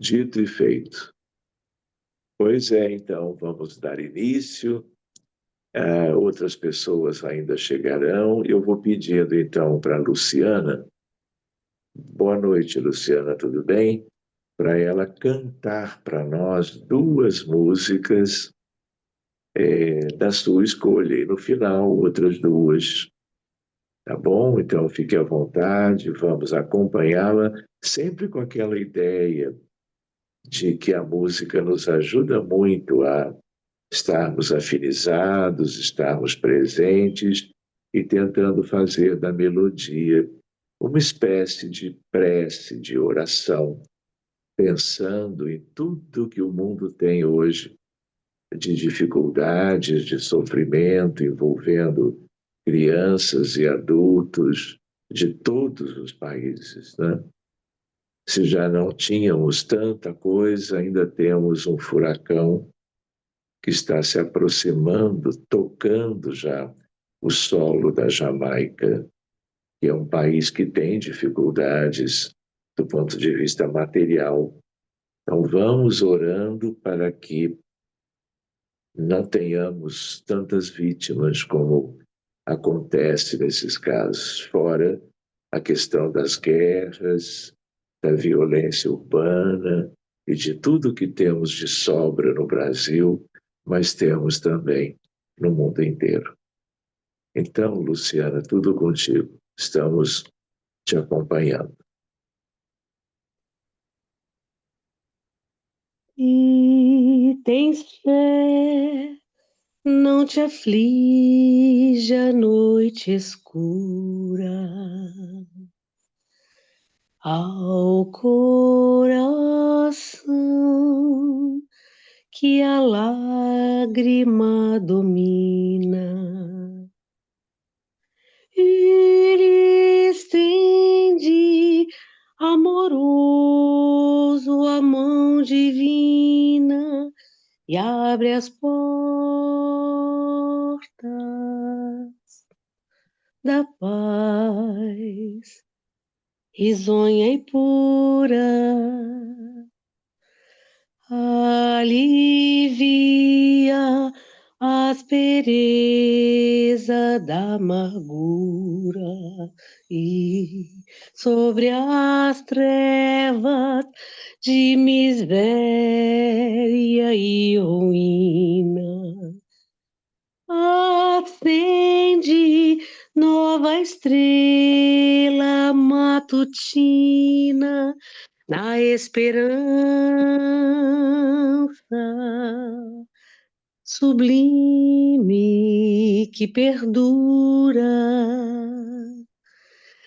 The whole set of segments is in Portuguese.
Dito e feito. Pois é, então, vamos dar início. Outras pessoas ainda chegarão. Eu vou pedindo, então, para a Luciana. Boa noite, Luciana, tudo bem? Para ela cantar para nós duas músicas da sua escolha. E no final, outras duas. Tá bom? Então, fique à vontade, vamos acompanhá-la, sempre com aquela ideia de que a música nos ajuda muito a estarmos afinizados, estarmos presentes e tentando fazer da melodia uma espécie de prece, de oração, pensando em tudo que o mundo tem hoje de dificuldades, de sofrimento envolvendo crianças e adultos de todos os países, né? Se já não tínhamos tanta coisa, ainda temos um furacão que está se aproximando, tocando já o solo da Jamaica, que é um país que tem dificuldades do ponto de vista material. Então, vamos orando para que não tenhamos tantas vítimas como acontece nesses casos, fora a questão das guerras, da violência urbana e de tudo que temos de sobra no Brasil, mas temos também no mundo inteiro. Então, Luciana, tudo contigo. Estamos te acompanhando. E tens fé, não te aflige a noite escura. Ao coração que a lágrima domina, ele estende amoroso a mão divina e abre as portas da paz risonha e pura, alivia a aspereza da amargura e sobre as trevas de miséria e ruína acende nova estrela matutina na esperança sublime que perdura.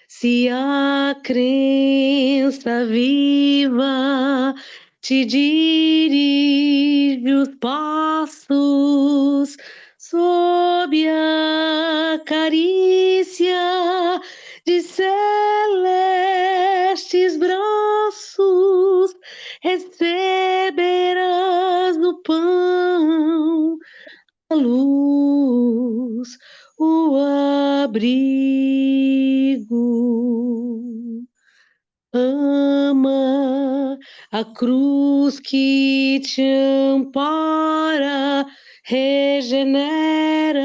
Se a crença viva te dirige os passos sob a carícia de celestes braços, receberás no pão a luz, o abrigo. Ama a cruz que te ampara, regenera,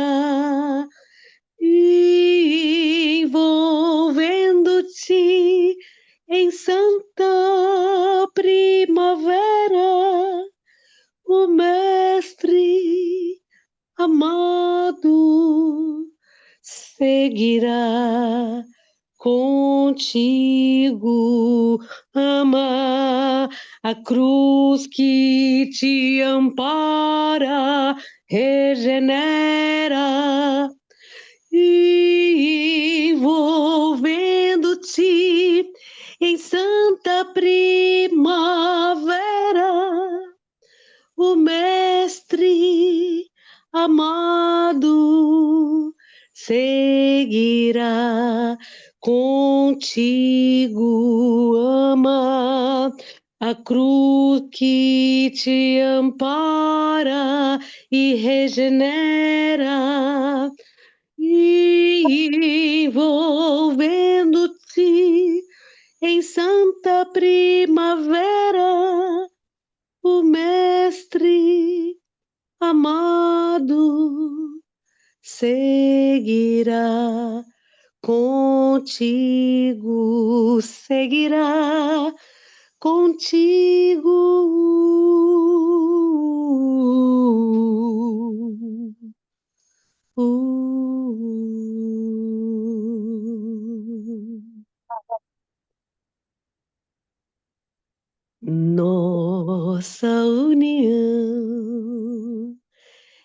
envolvendo-te em santa primavera, o Mestre amado seguirá contigo. Ama a cruz que te ampara, regenera, envolvendo-te em santa primavera, o Mestre amado seguirá contigo. Ama a cruz que te ampara e regenera, envolvendo-te em santa primavera, o mestre amado seguirá contigo, seguirá contigo. Nossa união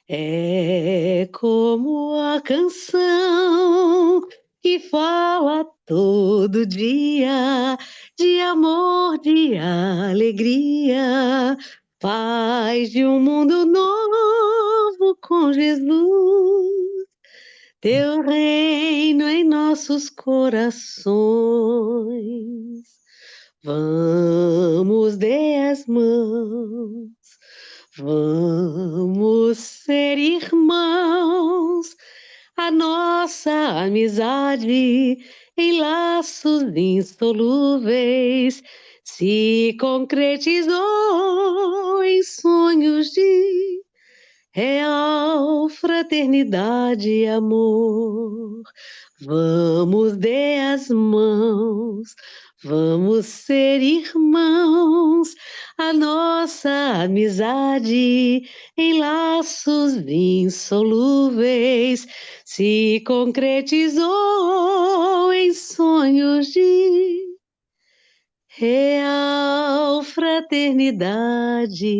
é como a canção que fala todo dia de amor, de alegria, paz de um mundo novo com Jesus. Teu reino em nossos corações. Vamos, dê as mãos, vamos ser irmãos. A nossa amizade em laços insolúveis se concretizou em sonhos de real fraternidade e amor. Vamos, dê as mãos, vamos ser irmãos. A nossa amizade em laços insolúveis se concretizou em sonhos de real fraternidade.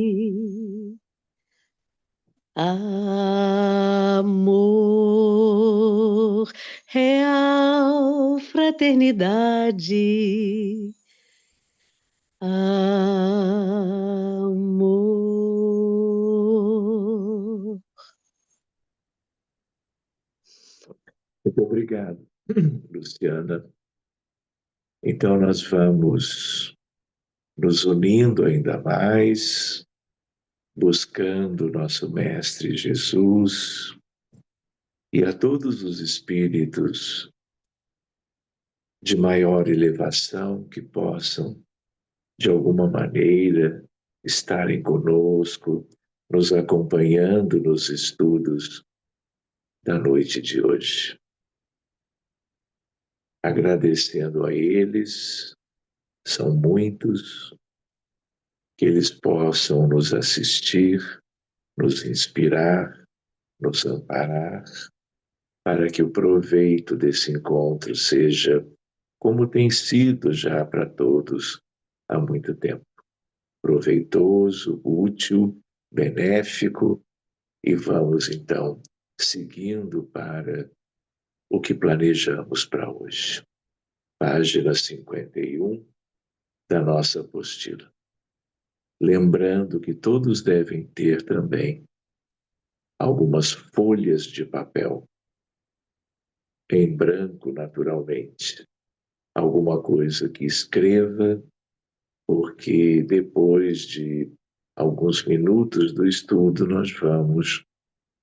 Amor, real fraternidade. Amor. Muito obrigado, Luciana. Então, nós vamos nos unindo ainda mais, buscando nosso Mestre Jesus e a todos os espíritos de maior elevação que possam, de alguma maneira, estarem conosco, nos acompanhando nos estudos da noite de hoje. Agradecendo a eles, são muitos, que eles possam nos assistir, nos inspirar, nos amparar, para que o proveito desse encontro seja como tem sido já para todos há muito tempo. Proveitoso, útil, benéfico, e vamos então seguindo para o que planejamos para hoje. Página 51 da nossa apostila. Lembrando que todos devem ter também algumas folhas de papel, em branco naturalmente, alguma coisa que escreva, porque depois de alguns minutos do estudo nós vamos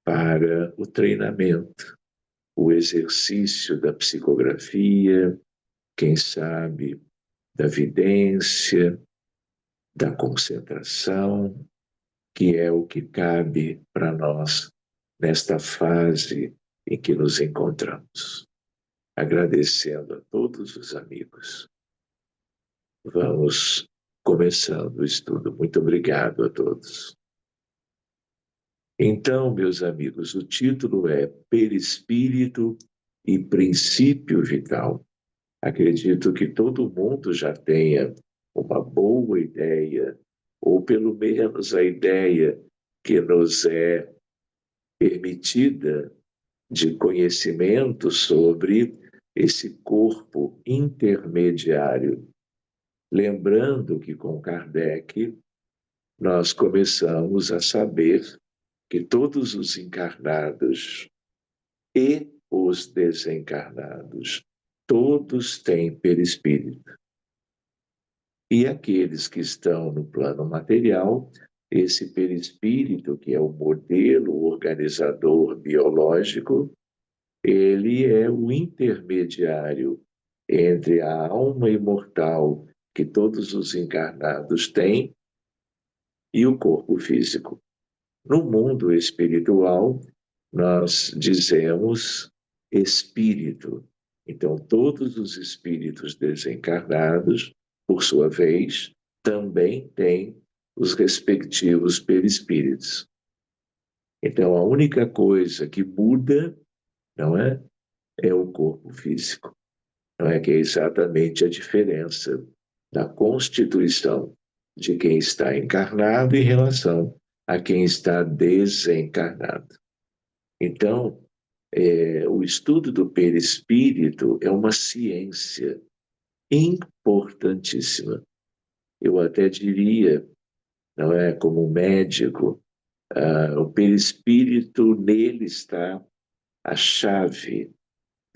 para o treinamento, o exercício da psicografia, quem sabe da vidência, da concentração, que é o que cabe para nós nesta fase em que nos encontramos. Agradecendo a todos os amigos. Vamos começando o estudo. Muito obrigado a todos. Então, meus amigos, o título é Perispírito e Princípio Vital. Acredito que todo mundo já tenha uma boa ideia, ou pelo menos a ideia que nos é permitida de conhecimento sobre esse corpo intermediário. Lembrando que com Kardec nós começamos a saber que todos os encarnados e os desencarnados, todos têm perispírito. E aqueles que estão no plano material, esse perispírito, que é o modelo organizador biológico, ele é o intermediário entre a alma imortal que todos os encarnados têm e o corpo físico. No mundo espiritual, nós dizemos espírito. Então, todos os espíritos desencarnados, por sua vez, também têm os respectivos perispíritos. Então, a única coisa que muda, não é, é o corpo físico. Não é que é exatamente a diferença da constituição de quem está encarnado em relação a quem está desencarnado. Então, o estudo do perispírito é uma ciência importantíssima. Eu até diria, não é, como médico, o perispírito, nele está a chave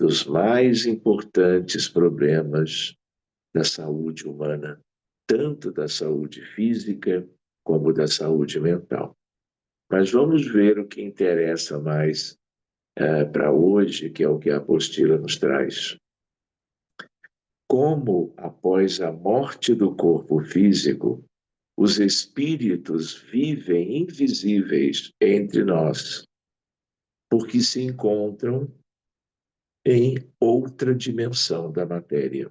dos mais importantes problemas da saúde humana, tanto da saúde física como da saúde mental. Mas vamos ver o que interessa mais para hoje, que é o que a apostila nos traz. Como, após a morte do corpo físico, os espíritos vivem invisíveis entre nós, porque se encontram em outra dimensão da matéria.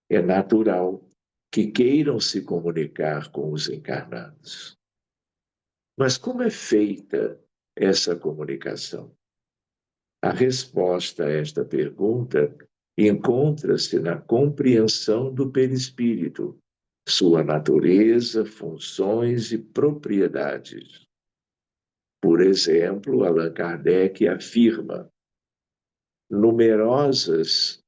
É natural que queiram se comunicar com os encarnados. Mas como é feita essa comunicação? A resposta a esta pergunta encontra-se na compreensão do perispírito, sua natureza, funções e propriedades. Por exemplo, Allan Kardec afirma: numerosas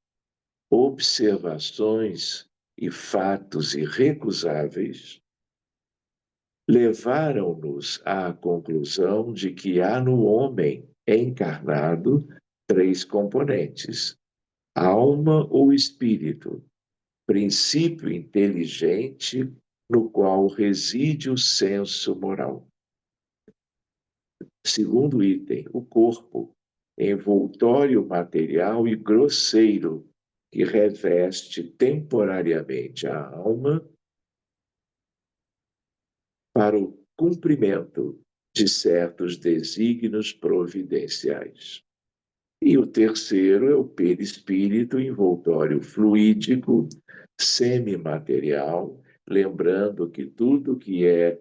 observações e fatos irrecusáveis levaram-nos à conclusão de que há no homem encarnado três componentes: alma ou espírito, princípio inteligente no qual reside o senso moral. Segundo item, o corpo, envoltório material e grosseiro que reveste temporariamente a alma para o cumprimento de certos desígnios providenciais. E o terceiro é o perispírito envoltório fluídico, semimaterial, lembrando que tudo que é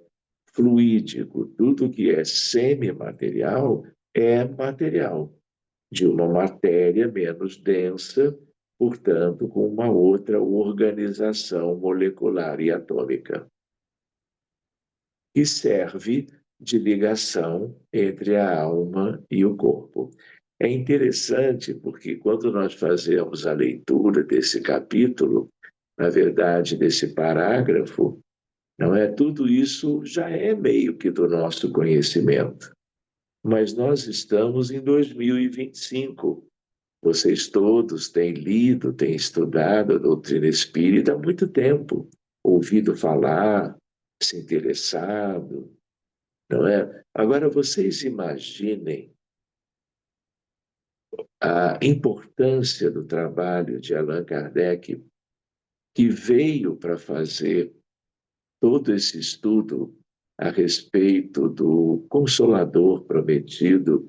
fluídico, tudo que é semimaterial é material, de uma matéria menos densa, portanto, com uma outra organização molecular e atômica, e serve de ligação entre a alma e o corpo. É interessante porque quando nós fazemos a leitura desse capítulo, na verdade, desse parágrafo, não é? Tudo isso já é meio que do nosso conhecimento. Mas nós estamos em 2025. Vocês todos têm lido, têm estudado a doutrina espírita há muito tempo, ouvido falar, se interessado, não é? Agora, vocês imaginem a importância do trabalho de Allan Kardec, que veio para fazer todo esse estudo a respeito do Consolador prometido,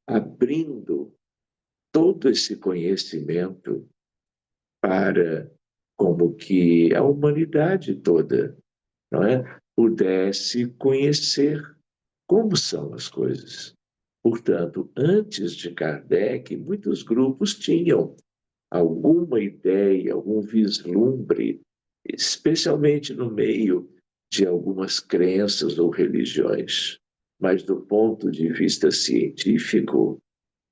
abrindo todo esse conhecimento para como que a humanidade toda, não é, pudesse conhecer como são as coisas. Portanto, antes de Kardec, muitos grupos tinham alguma ideia, algum vislumbre, especialmente no meio de algumas crenças ou religiões. Mas, do ponto de vista científico,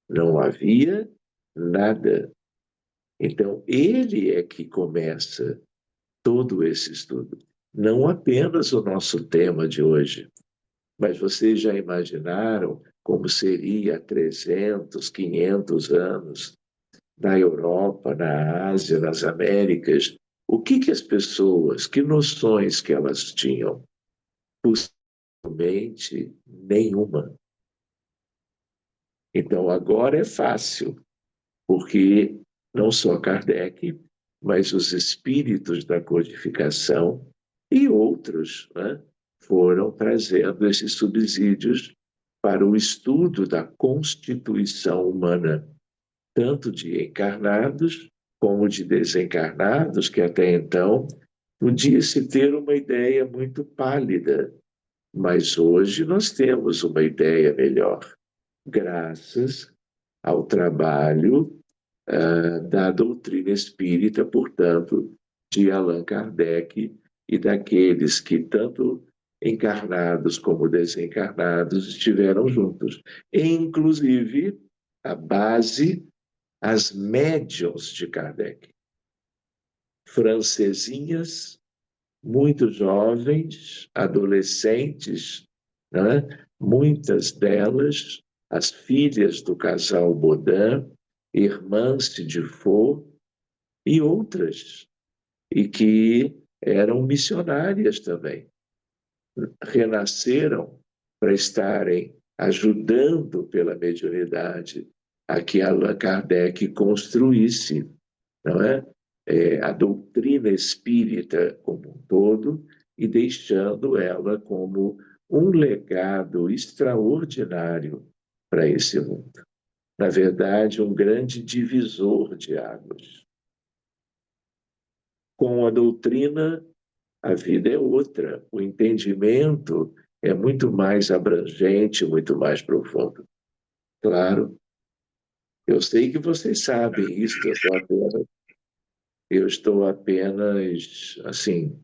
não havia nada. Então, ele é que começa todo esse estudo. Não apenas o nosso tema de hoje, mas vocês já imaginaram como seria há 300, 500 anos na Europa, na Ásia, nas Américas? O que as pessoas, que noções que elas tinham? Possivelmente nenhuma. Então agora é fácil, porque não só Kardec, mas os espíritos da codificação e outros, né, foram trazendo esses subsídios para o estudo da constituição humana, tanto de encarnados como de desencarnados, que até então podia-se ter uma ideia muito pálida, mas hoje nós temos uma ideia melhor, graças ao trabalho da doutrina espírita, portanto, de Allan Kardec e daqueles que, tanto encarnados como desencarnados, estiveram juntos. Inclusive, a base, as médiuns de Kardec, francesinhas, muito jovens, adolescentes, né? Muitas delas, as filhas do casal Baudin, irmãs de Faux e outras, e que eram missionárias também, renasceram para estarem ajudando pela mediunidade a que Allan Kardec construísse, não é? A doutrina espírita como um todo e deixando ela como um legado extraordinário para esse mundo. Na verdade, um grande divisor de águas. Com a doutrina, a vida é outra, o entendimento é muito mais abrangente, muito mais profundo. Claro, eu sei que vocês sabem isso, eu estou apenas assim,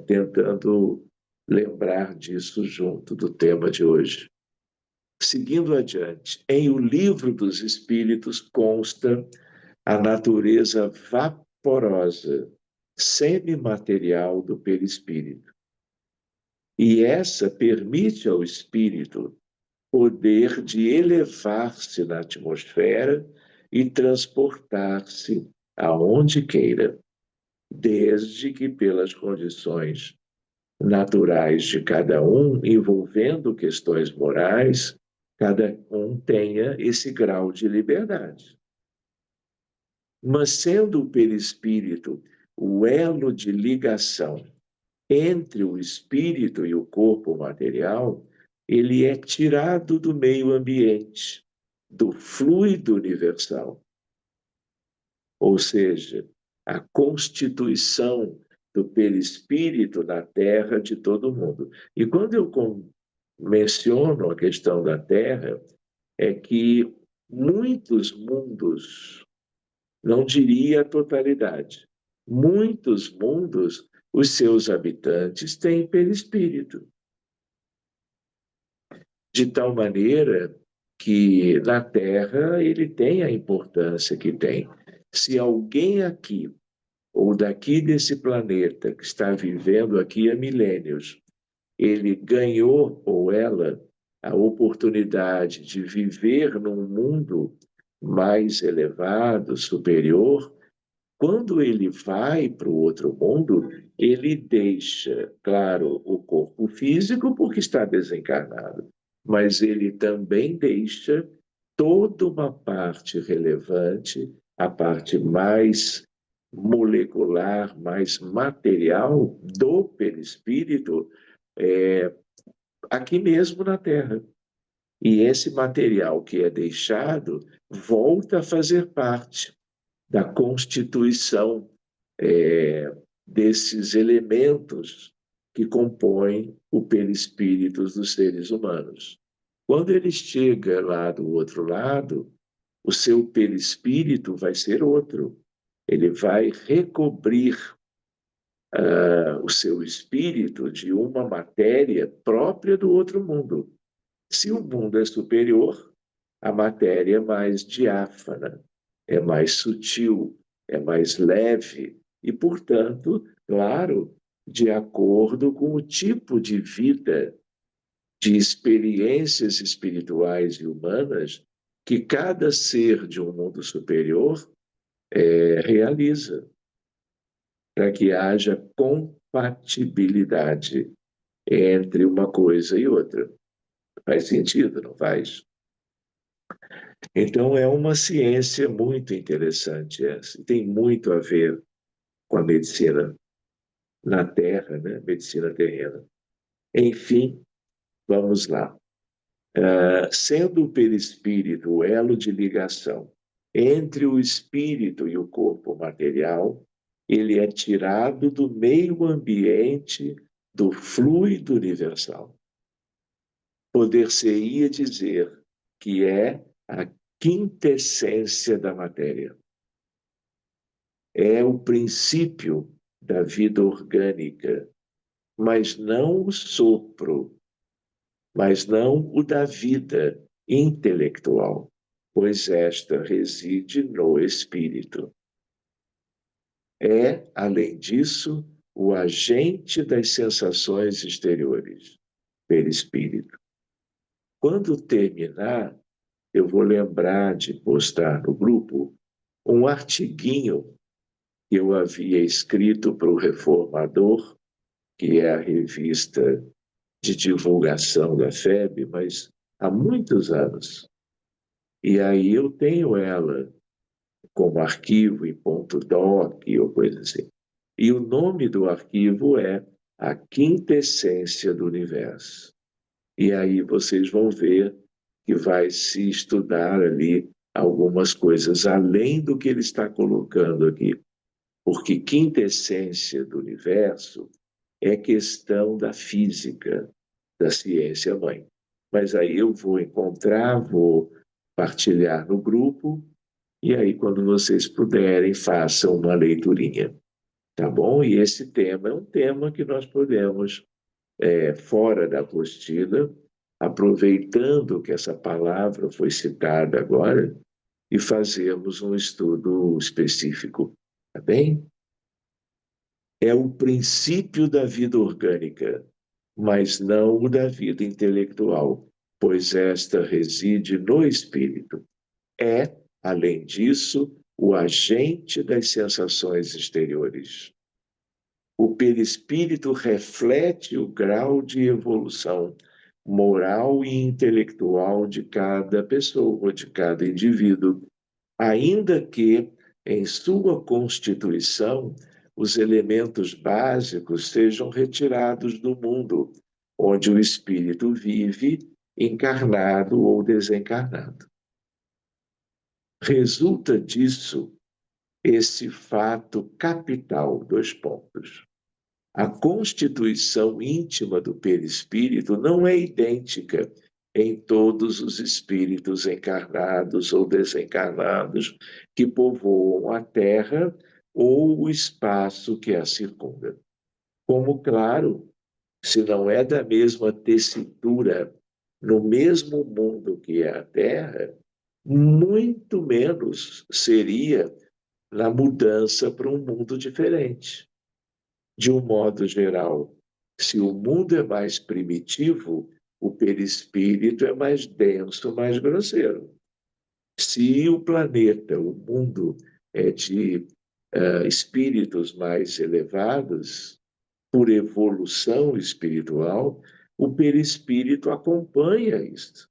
tentando lembrar disso junto do tema de hoje. Seguindo adiante, em O Livro dos Espíritos consta a natureza vaporosa, semimaterial do perispírito. E essa permite ao espírito poder de elevar-se na atmosfera e transportar-se aonde queira, desde que pelas condições naturais de cada um, envolvendo questões morais, cada um tenha esse grau de liberdade. Mas sendo o perispírito o elo de ligação entre o espírito e o corpo material, ele é tirado do meio ambiente, do fluido universal. Ou seja, a constituição do perispírito na Terra de todo mundo. E quando eu menciono a questão da Terra, é que muitos mundos, não diria a totalidade, muitos mundos, os seus habitantes têm perispírito. De tal maneira que na Terra ele tem a importância que tem. Se alguém aqui ou daqui desse planeta que está vivendo aqui há milênios, ele ganhou ou ela a oportunidade de viver num mundo mais elevado, superior, quando ele vai para o outro mundo, ele deixa, claro, o corpo físico porque está desencarnado, mas ele também deixa toda uma parte relevante, a parte mais molecular, mais material do perispírito, aqui mesmo na Terra. E esse material que é deixado volta a fazer parte da constituição desses elementos que compõem o perispírito dos seres humanos. Quando ele chega lá do outro lado, o seu perispírito vai ser outro. Ele vai recobrir o seu espírito de uma matéria própria do outro mundo. Se o mundo é superior, a matéria é mais diáfana, é mais sutil, é mais leve e, portanto, claro, de acordo com o tipo de vida, de experiências espirituais e humanas que cada ser de um mundo superior realiza, para que haja compatibilidade entre uma coisa e outra. Faz sentido, não faz? Então, é uma ciência muito interessante essa. Tem muito a ver com a medicina na Terra, né? Medicina terrena. Enfim, vamos lá. Sendo o perispírito o elo de ligação entre o espírito e o corpo material, ele é tirado do meio ambiente do fluido universal. Poder-se-ia dizer que é a quintessência da matéria. É o princípio da vida orgânica, mas não o sopro, mas não o da vida intelectual, pois esta reside no espírito. É, além disso, o agente das sensações exteriores, perispírito. Quando terminar, eu vou lembrar de postar no grupo um artiguinho que eu havia escrito para o Reformador, que é a revista de divulgação da FEB, mas há muitos anos. E aí eu tenho ela como arquivo em ponto .doc ou coisa assim. E o nome do arquivo é A Quintessência do Universo. E aí vocês vão ver que vai se estudar ali algumas coisas além do que ele está colocando aqui. Porque quintessência do universo é questão da física, da ciência mãe. Mas aí eu vou encontrar, vou partilhar no grupo, e aí quando vocês puderem, façam uma leiturinha, tá bom? E esse tema é um tema que nós podemos, fora da apostila, aproveitando que essa palavra foi citada agora, e fazermos um estudo específico, tá bem? É o princípio da vida orgânica, mas não o da vida intelectual, pois esta reside no espírito. É, além disso, o agente das sensações exteriores. O perispírito reflete o grau de evolução moral e intelectual de cada pessoa, de cada indivíduo, ainda que, em sua constituição, os elementos básicos sejam retirados do mundo, onde o espírito vive, encarnado ou desencarnado. Resulta disso esse fato capital, dois pontos. A constituição íntima do perispírito não é idêntica em todos os espíritos encarnados ou desencarnados que povoam a Terra ou o espaço que a circunda. Como, claro, se não é da mesma tessitura no mesmo mundo que é a Terra, muito menos seria na mudança para um mundo diferente. De um modo geral, se o mundo é mais primitivo, o perispírito é mais denso, mais grosseiro. Se o planeta, o mundo, é de espíritos mais elevados, por evolução espiritual, o perispírito acompanha isso.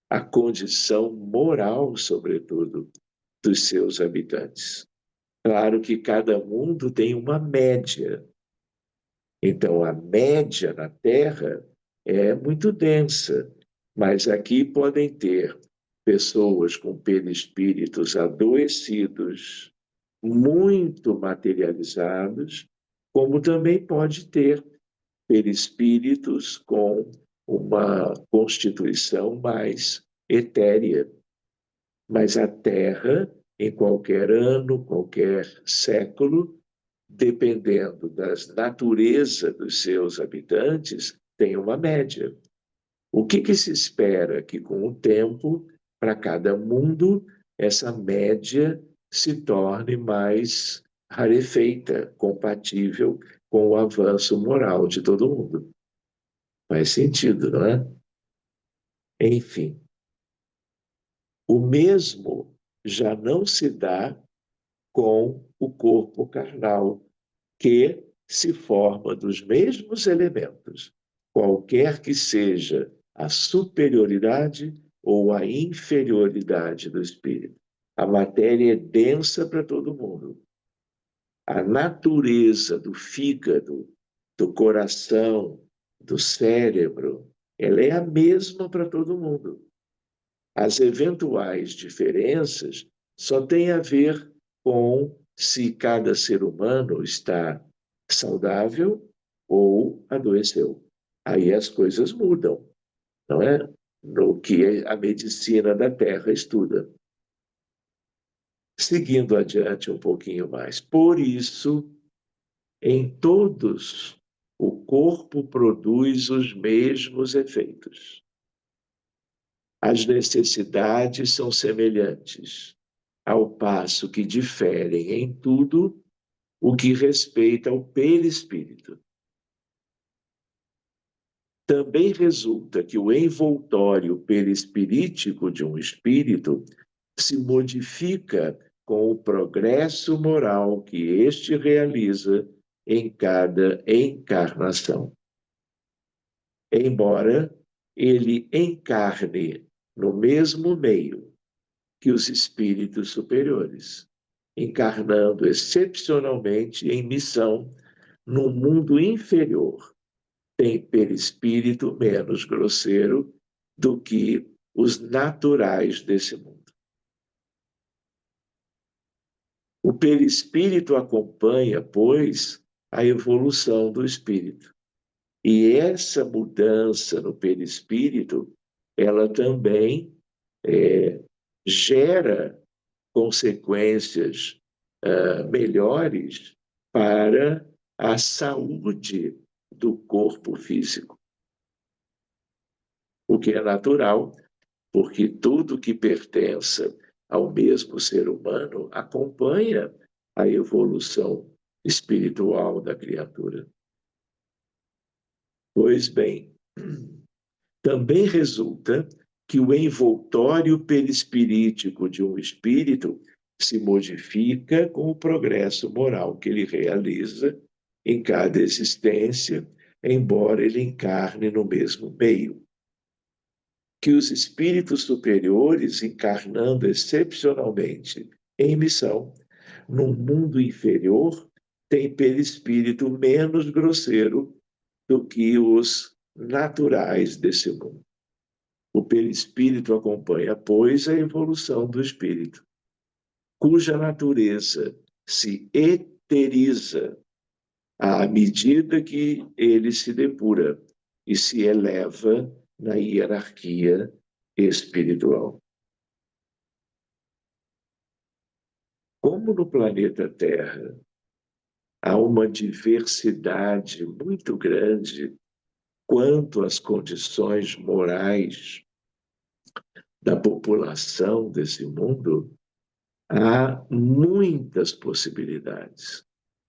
A condição moral, sobretudo, dos seus habitantes. Claro que cada mundo tem uma média. Então, a média na Terra é muito densa, mas aqui podem ter pessoas com perispíritos adoecidos, muito materializados, como também pode ter perispíritos com uma constituição mais etérea. Mas a Terra, em qualquer ano, qualquer século, dependendo da natureza dos seus habitantes, tem uma média. O que se espera? Que com o tempo, para cada mundo, essa média se torne mais rarefeita, compatível com o avanço moral de todo mundo. Faz sentido, não é? Enfim, o mesmo já não se dá com o corpo carnal, que se forma dos mesmos elementos, qualquer que seja a superioridade ou a inferioridade do espírito. A matéria é densa para todo mundo. A natureza do fígado, do coração, do cérebro, ela é a mesma para todo mundo. As eventuais diferenças só têm a ver com se cada ser humano está saudável ou adoeceu. Aí as coisas mudam, não é? No que a medicina da Terra estuda. Seguindo adiante um pouquinho mais. Por isso, em todos, o corpo produz os mesmos efeitos. As necessidades são semelhantes, ao passo que diferem em tudo o que respeita ao perispírito. Também resulta que o envoltório perispirítico de um espírito se modifica com o progresso moral que este realiza em cada encarnação. Embora ele encarne no mesmo meio que os espíritos superiores, encarnando excepcionalmente em missão no mundo inferior, tem perispírito menos grosseiro do que os naturais desse mundo. O perispírito acompanha, pois, a evolução do espírito. E essa mudança no perispírito, ela também gera consequências melhores para a saúde do corpo físico. O que é natural, porque tudo que pertence ao mesmo ser humano acompanha a evolução espiritual da criatura. Pois bem, também resulta que o envoltório perispirítico de um espírito se modifica com o progresso moral que ele realiza em cada existência, embora ele encarne no mesmo meio. Que os espíritos superiores, encarnando excepcionalmente em missão, no mundo inferior, têm perispírito menos grosseiro do que os naturais desse mundo. O perispírito acompanha, pois, a evolução do espírito, cuja natureza se eteriza à medida que ele se depura e se eleva na hierarquia espiritual. Como no planeta Terra há uma diversidade muito grande quanto às condições morais da população desse mundo, há muitas possibilidades.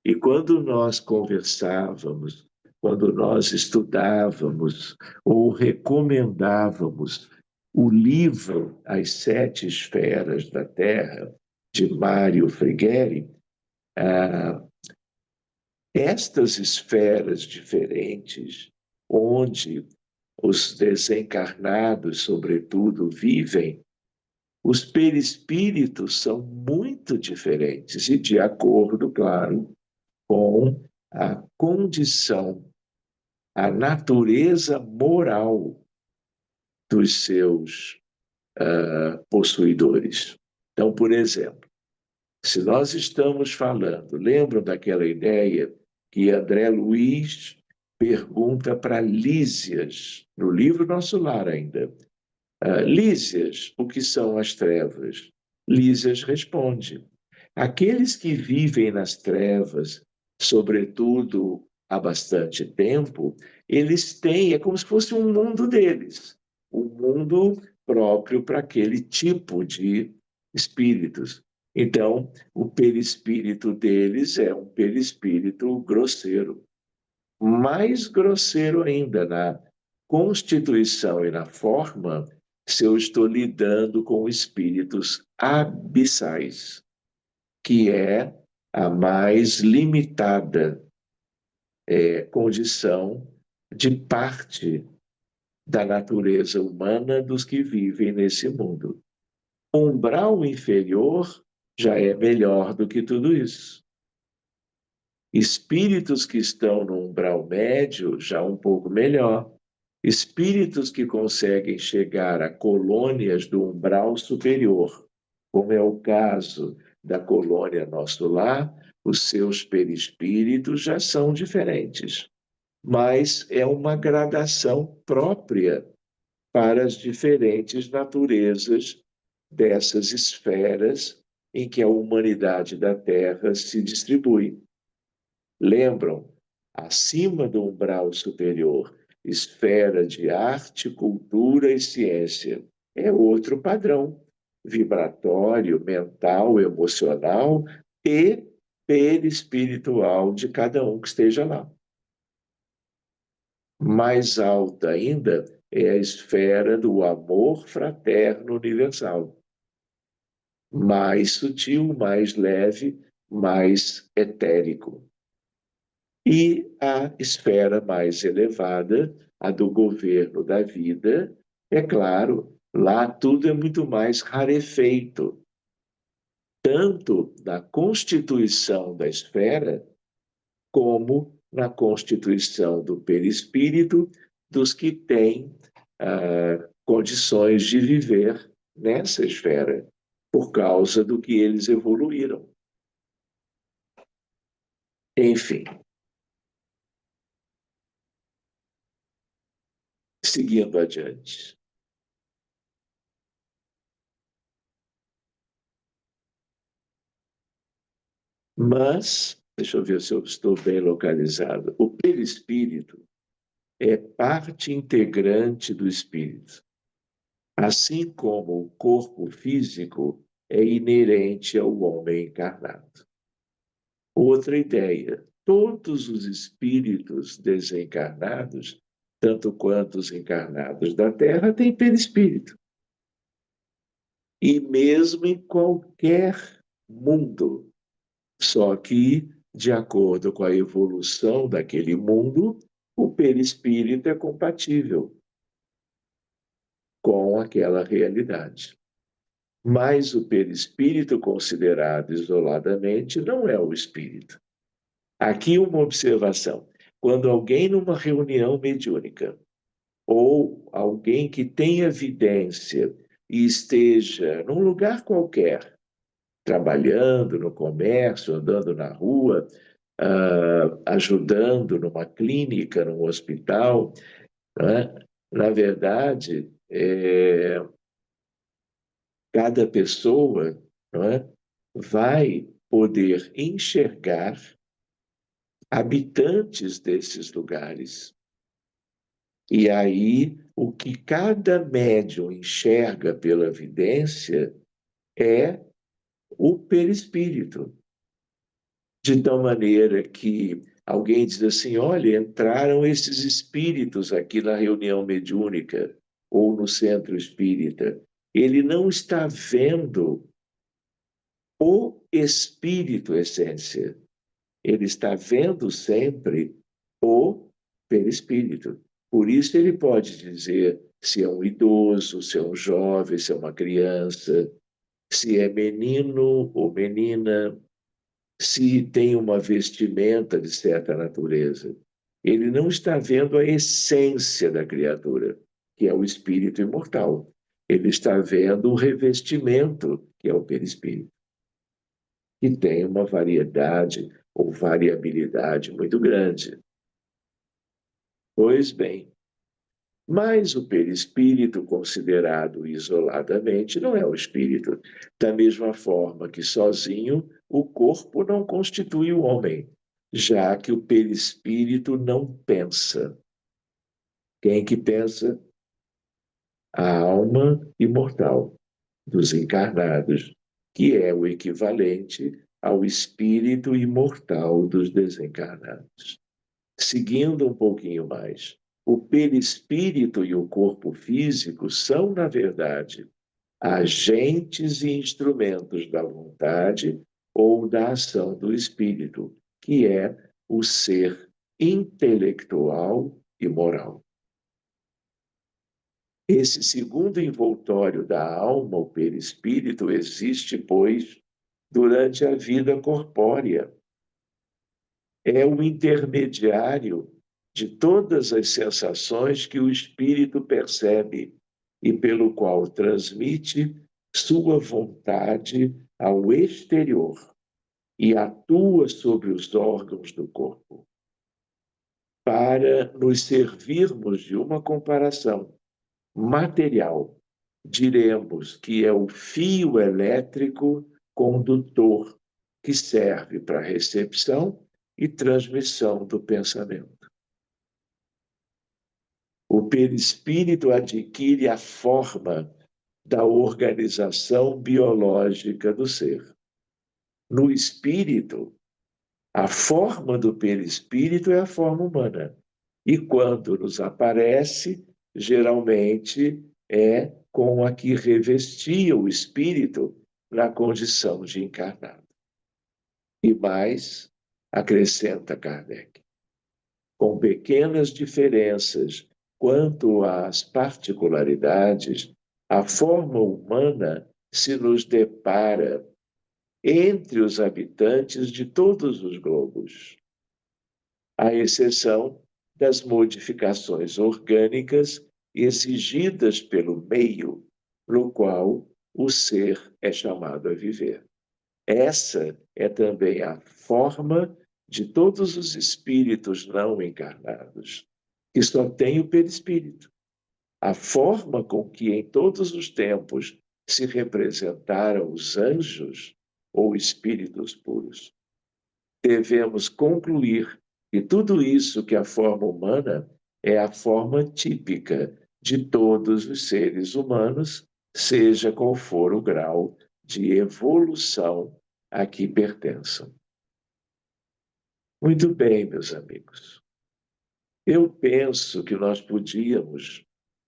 E quando nós conversávamos, quando nós estudávamos ou recomendávamos o livro As Sete Esferas da Terra, de Mário Frigeri, estas esferas diferentes, onde os desencarnados, sobretudo, vivem, os perispíritos são muito diferentes e de acordo, claro, com a condição, a natureza moral dos seus possuidores. Então, por exemplo, se nós estamos falando, lembram daquela ideia que André Luiz pergunta para Lísias, no livro Nosso Lar ainda, Lísias, o que são as trevas? Lísias responde: aqueles que vivem nas trevas, sobretudo há bastante tempo, eles têm, é como se fosse um mundo deles, um mundo próprio para aquele tipo de espíritos. Então, o perispírito deles é um perispírito grosseiro. Mais grosseiro ainda na constituição e na forma, se eu estou lidando com espíritos abissais, que é a mais limitada condição de parte da natureza humana dos que vivem nesse mundo. O umbral inferior já é melhor do que tudo isso. Espíritos que estão no umbral médio, já um pouco melhor. Espíritos que conseguem chegar a colônias do umbral superior, como é o caso da colônia Nosso Lar, os seus perispíritos já são diferentes. Mas é uma gradação própria para as diferentes naturezas dessas esferas em que a humanidade da Terra se distribui. Lembram? Acima do umbral superior, esfera de arte, cultura e ciência. É outro padrão vibratório, mental, emocional e perispiritual de cada um que esteja lá. Mais alta ainda é a esfera do amor fraterno universal. Mais sutil, mais leve, mais etérico. E a esfera mais elevada, a do governo da vida, é claro, lá tudo é muito mais rarefeito, tanto na constituição da esfera, como na constituição do perispírito dos que têm condições de viver nessa esfera, por causa do que eles evoluíram. Enfim, seguindo adiante. Mas, deixa eu ver se eu estou bem localizado, o perispírito é parte integrante do espírito, assim como o corpo físico é inerente ao homem encarnado. Outra ideia, todos os espíritos desencarnados, tanto quanto os encarnados da Terra, têm perispírito. E mesmo em qualquer mundo, só que, de acordo com a evolução daquele mundo, o perispírito é compatível com aquela realidade. Mas o perispírito considerado isoladamente não é o espírito. Aqui uma observação. Quando alguém numa reunião mediúnica ou alguém que tenha evidência e esteja num lugar qualquer, trabalhando no comércio, andando na rua, ajudando numa clínica, num hospital, né? Na verdade, cada pessoa, né, vai poder enxergar habitantes desses lugares. E aí, o que cada médium enxerga pela vidência é o perispírito. De tal maneira que alguém diz assim: olha, entraram esses espíritos aqui na reunião mediúnica ou no centro espírita. Ele não está vendo o espírito essência, ele está vendo sempre o perispírito. Por isso ele pode dizer se é um idoso, se é um jovem, se é uma criança, se é menino ou menina, se tem uma vestimenta de certa natureza. Ele não está vendo a essência da criatura, que é o espírito imortal. Ele está vendo o revestimento, que é o perispírito, que tem uma variedade ou variabilidade muito grande. Pois bem, mas o perispírito, considerado isoladamente, não é o espírito. Da mesma forma que sozinho, o corpo não constitui o homem, já que o perispírito não pensa. Quem que pensa? A alma imortal dos encarnados, que é o equivalente ao espírito imortal dos desencarnados. Seguindo um pouquinho mais, o perispírito e o corpo físico são, na verdade, agentes e instrumentos da vontade ou da ação do espírito, que é o ser intelectual e moral. Esse segundo envoltório da alma, o perispírito, existe, pois, durante a vida corpórea. É o intermediário de todas as sensações que o espírito percebe e pelo qual transmite sua vontade ao exterior e atua sobre os órgãos do corpo. Para nos servirmos de uma comparação material, diremos que é o fio elétrico condutor que serve para recepção e transmissão do pensamento. O perispírito adquire a forma da organização biológica do ser. No espírito, a forma do perispírito é a forma humana. E quando nos aparece, geralmente é com a que revestia o espírito na condição de encarnado. E mais, acrescenta Kardec, com pequenas diferenças quanto às particularidades, a forma humana se nos depara entre os habitantes de todos os globos, à exceção das modificações orgânicas exigidas pelo meio no qual o ser é chamado a viver. Essa é também a forma de todos os espíritos não encarnados, que só têm o perispírito. A forma com que em todos os tempos se representaram os anjos ou espíritos puros. Devemos concluir que tudo isso que a forma humana é a forma típica de todos os seres humanos, seja qual for o grau de evolução a que pertençam. Muito bem, meus amigos. Eu penso que nós podíamos,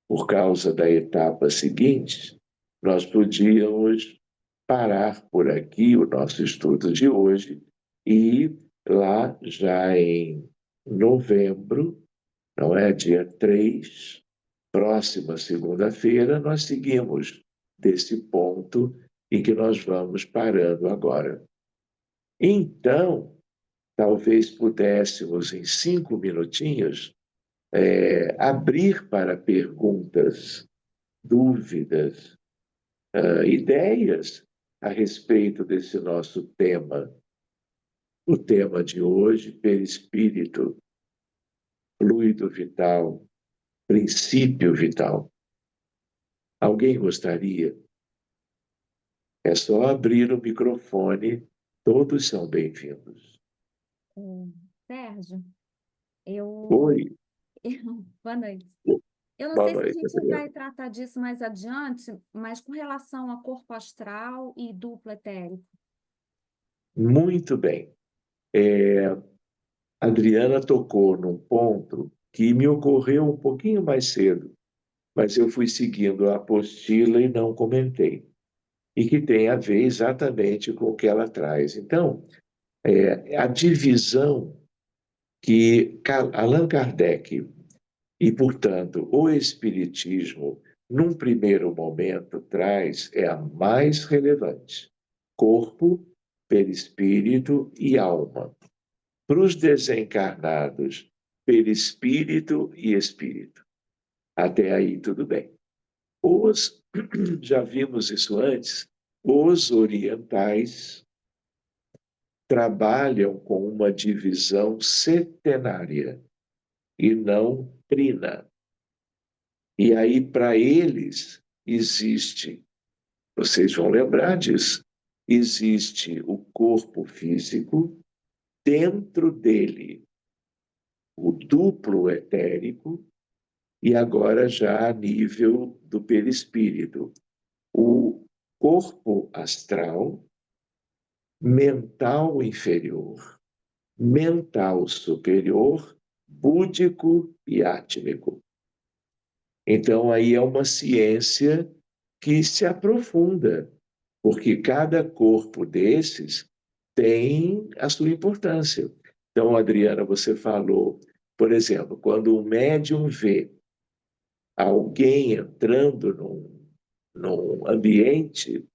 por causa da etapa seguinte, nós podíamos parar por aqui o nosso estudo de hoje e lá já em novembro, não é? Dia 3, próxima segunda-feira, nós seguimos desse ponto em que nós vamos parando agora. Então, talvez pudéssemos, em 5 minutinhos, abrir para perguntas, dúvidas, ideias a respeito desse nosso tema. O tema de hoje, perispírito, fluido vital, princípio vital. Alguém gostaria? É só abrir o microfone, todos são bem-vindos. Sérgio, eu... Oi, Boa noite. Eu não boa sei se a noite, gente Adriana. vai tratar disso mais adiante, mas com relação a corpo astral e duplo etérico. Muito bem. A Adriana tocou num ponto que me ocorreu um pouquinho mais cedo, mas eu fui seguindo a apostila e não comentei, e que tem a ver exatamente com o que ela traz. Então, a divisão que Allan Kardec e, portanto, o Espiritismo, num primeiro momento, traz é a mais relevante: corpo, perispírito e alma. Para os desencarnados, perispírito e espírito. Até aí, tudo bem. Já vimos isso antes, os orientais trabalham com uma divisão setenária e não trina. E aí, para eles, existe, vocês vão lembrar disso, existe o corpo físico, dentro dele o duplo etérico, e agora já a nível do perispírito, o corpo astral, mental inferior, mental superior, búdico e átmico. Então, aí é uma ciência que se aprofunda, porque cada corpo desses tem a sua importância. Então, Adriana, você falou, por exemplo, quando o médium vê alguém entrando num ambiente,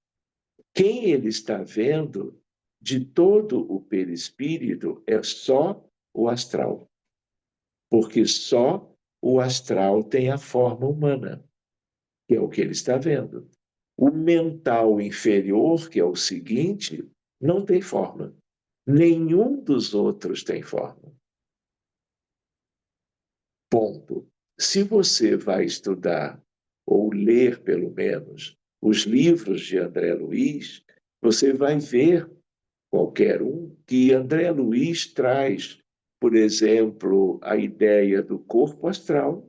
quem ele está vendo de todo o perispírito é só o astral, porque só o astral tem a forma humana, que é o que ele está vendo. O mental inferior, que é o seguinte, não tem forma. Nenhum dos outros tem forma. Ponto. Se você vai estudar, ou ler pelo menos, os livros de André Luiz, você vai ver, qualquer um, que André Luiz traz, por exemplo, a ideia do corpo astral,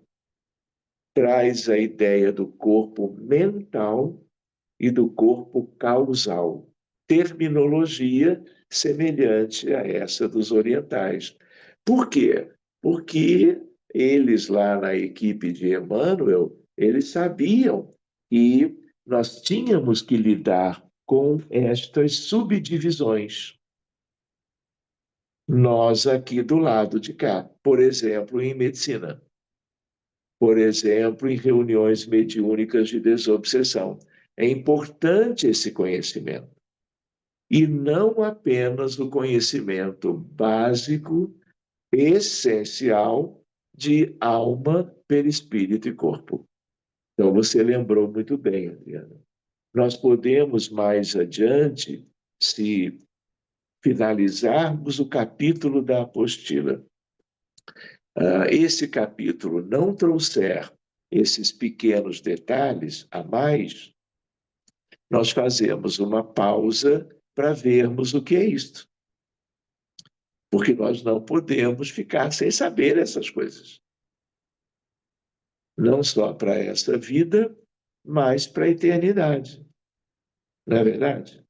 traz a ideia do corpo mental e do corpo causal. Terminologia semelhante a essa dos orientais. Por quê? Porque eles lá na equipe de Emmanuel, eles sabiam que nós tínhamos que lidar com estas subdivisões. Nós aqui do lado de cá, por exemplo, em medicina. Por exemplo, em reuniões mediúnicas de desobsessão. É importante esse conhecimento. E não apenas o conhecimento básico, essencial, de alma, perispírito e corpo. Então, você lembrou muito bem, Adriana. Nós podemos, mais adiante, se finalizarmos o capítulo da apostila, esse capítulo não trouxer esses pequenos detalhes a mais, nós fazemos uma pausa para vermos o que é isto. Porque nós não podemos ficar sem saber essas coisas. Não só para essa vida, mas para a eternidade. Não é verdade?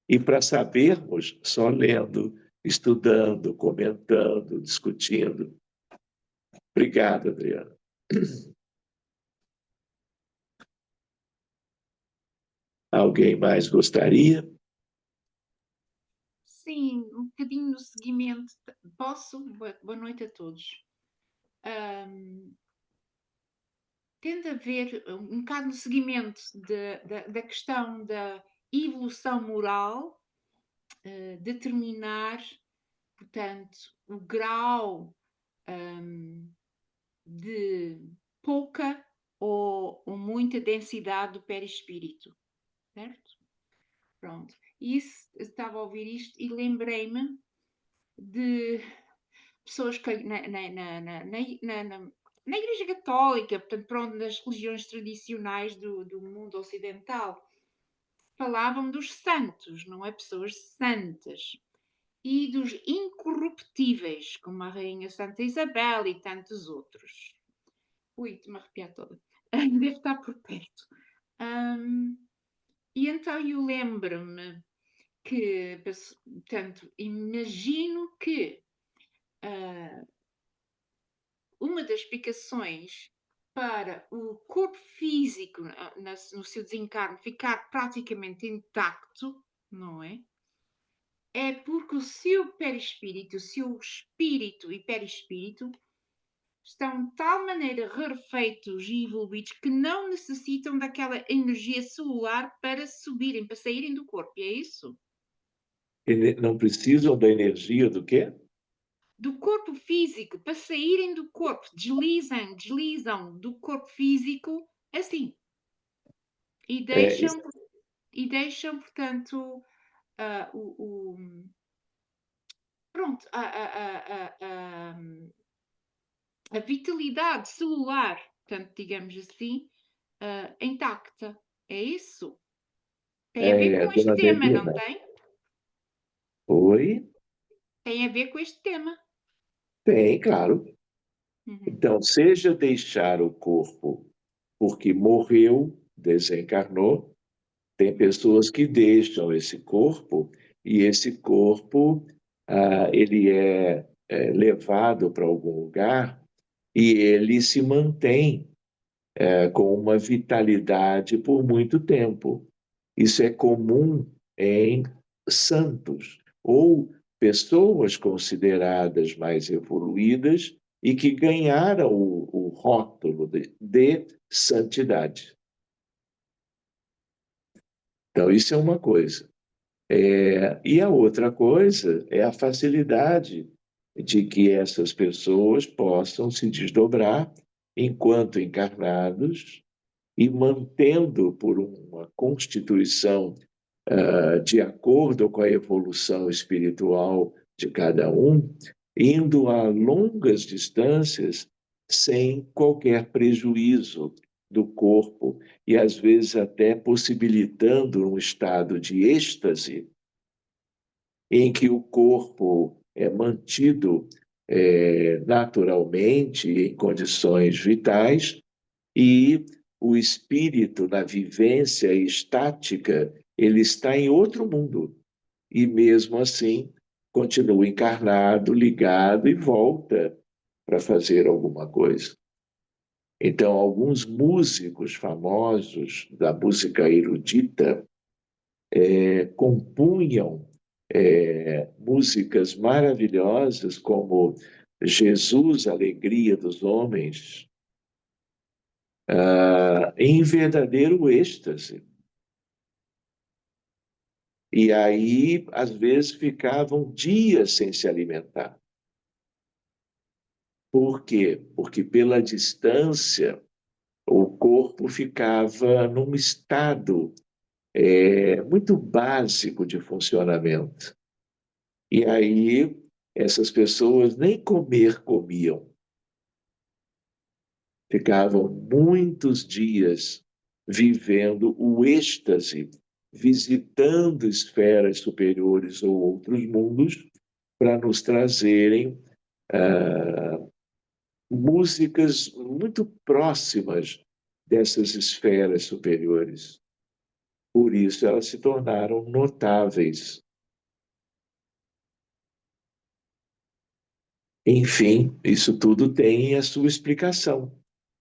E para sabermos, só lendo, estudando, comentando, discutindo. Obrigado, Adriana. Alguém mais gostaria? Sim, um bocadinho no seguimento. Posso? Boa noite a todos. Tende a ver um bocado no seguimento da questão da evolução moral, determinar, portanto, o grau de pouca ou muita densidade do perispírito, certo? Pronto. Isso, eu estava a ouvir isto e lembrei-me de pessoas que na Igreja Católica, portanto, pronto, nas religiões tradicionais do mundo ocidental, falavam dos santos, não é? Pessoas santas. E dos incorruptíveis, como a Rainha Santa Isabel e tantos outros. Ui, estou-me a arrepiar toda. Deve estar por perto. E então eu lembro-me que, portanto, imagino que uma das explicações para o corpo físico no seu desencarne ficar praticamente intacto, não é? É porque o seu perispírito, o seu espírito e perispírito estão de tal maneira rarefeitos e evoluídos que não necessitam daquela energia celular para subirem, para saírem do corpo, e é isso? Não precisam da energia do quê? Do corpo físico, para saírem do corpo, deslizam do corpo físico assim. E deixam, portanto, pronto, a vitalidade celular, portanto, digamos assim, intacta. É isso? Tem a ver com este Dona tema, não Delina. tem? Oi? Tem a ver com este tema. Tem, claro. Uhum. Então, seja deixar o corpo porque morreu, desencarnou, tem pessoas que deixam esse corpo e esse corpo ele é levado para algum lugar e ele se mantém com uma vitalidade por muito tempo. Isso é comum em santos ou pessoas consideradas mais evoluídas e que ganharam o rótulo de santidade. Então, isso é uma coisa. E a outra coisa é a facilidade de que essas pessoas possam se desdobrar enquanto encarnados e mantendo por uma constituição de acordo com a evolução espiritual de cada um, indo a longas distâncias sem qualquer prejuízo do corpo e às vezes até possibilitando um estado de êxtase em que o corpo é mantido naturalmente em condições vitais e o espírito, na vivência estática, ele está em outro mundo. E mesmo assim, continua encarnado, ligado e volta para fazer alguma coisa. Então, alguns músicos famosos da música erudita compunham músicas maravilhosas como Jesus, Alegria dos Homens, em verdadeiro êxtase. E aí, às vezes, ficavam dias sem se alimentar. Por quê? Porque pela distância, o corpo ficava num estado muito básico de funcionamento. E aí, essas pessoas nem comer comiam. Ficavam muitos dias vivendo o êxtase, visitando esferas superiores ou outros mundos, para nos trazerem músicas muito próximas dessas esferas superiores. Por isso elas se tornaram notáveis. Enfim, isso tudo tem a sua explicação.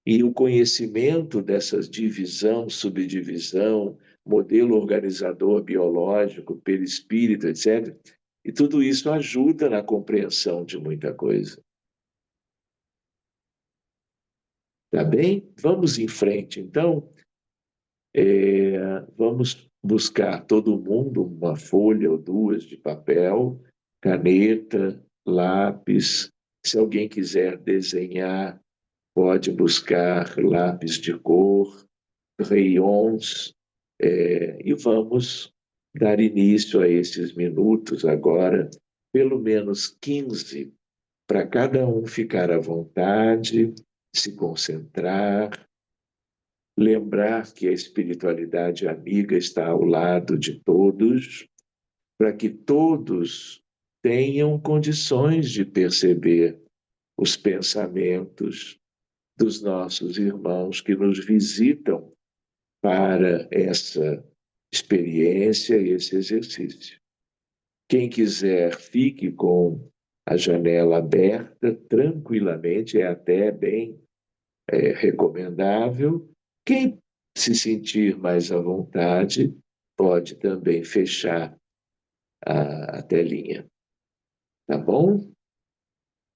E o conhecimento dessas divisão, subdivisão, modelo organizador biológico, perispírito, etc., e tudo isso ajuda na compreensão de muita coisa. Tá bem? Vamos em frente, então. Vamos buscar todo mundo uma folha ou duas de papel, caneta, lápis. Se alguém quiser desenhar, pode buscar lápis de cor, crayons, e vamos dar início a esses minutos agora, pelo menos 15, para cada um ficar à vontade, se concentrar, lembrar que a espiritualidade amiga está ao lado de todos, para que todos tenham condições de perceber os pensamentos dos nossos irmãos que nos visitam para essa experiência e esse exercício. Quem quiser, fique com a janela aberta tranquilamente, é até bem recomendável. Quem se sentir mais à vontade, pode também fechar a telinha. Tá bom?